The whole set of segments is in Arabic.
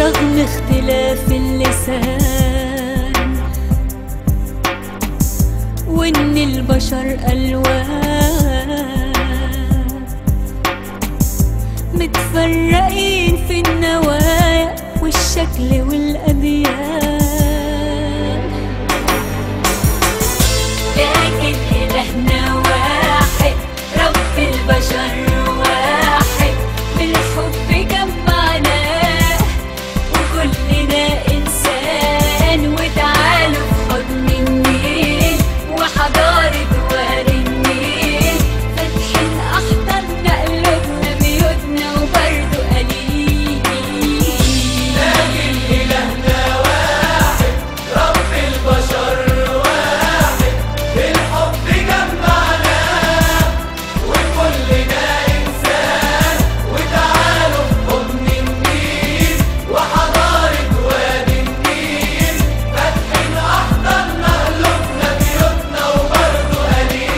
رغم اختلاف اللسان، وإن البشر ألوان متفرقين في النوايا والشكل والأديان، لكن إلهنا واحد، رب البشر واحد، بالحب جمعنا وكلنا إنسان. وتعالوا في حضن النيل وحضارة وادي النيل، فاتحين أحضاننا قلوبنا بيوتنا وبرضه قليل. لكن إلهنا واحد، رب البشر واحد، بالحب جمعنا وكلنا إنسان. وتعالوا في حضن النيل وحضارة وادي النيل، فاتحين أحضاننا قلوبنا بيوتنا وبرضه قليل.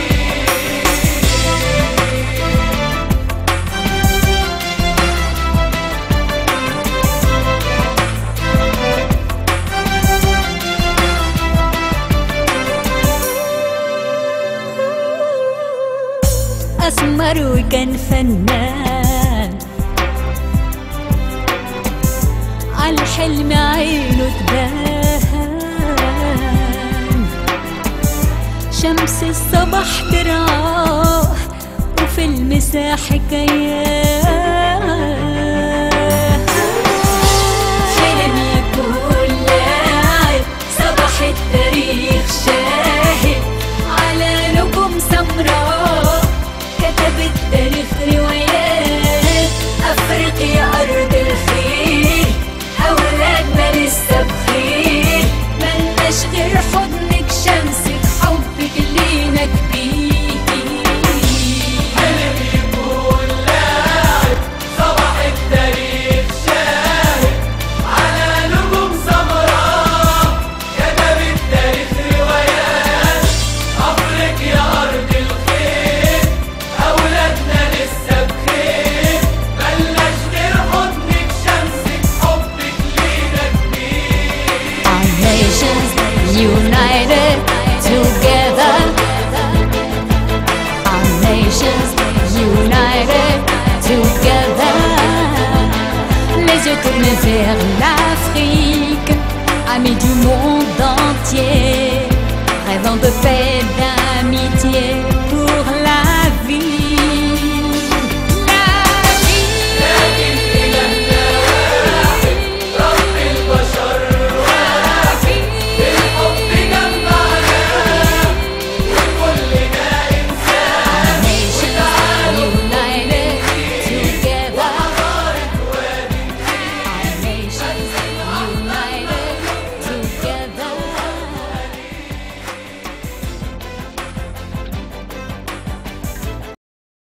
أسمر وكان فنان، عالحلم عينه تبان، شمس الصبح ترعاه وفي المساء حكايات. حلم يكون لاعب، صباح التاريخ شاهد على نجوم سمراء، كتب التاريخ روايات. أفريقيا أرض الخير، أولادنا لسه بخير، ملناش غير حضنك شمسك حبك لينا كبير. حلم يكون لاعب، صباح التاريخ شاهد على نجوم سمراء، كتب التاريخ روايات. أفريقيا أرض الخير، أولادنا لسه بخير، ملناش غير حضنك شمسك حبك لينا كبير. Our nations united together, our nations united together, les yeux tournés vers l'Afrique, amis du monde entier, rêvant de paix, d'amitié.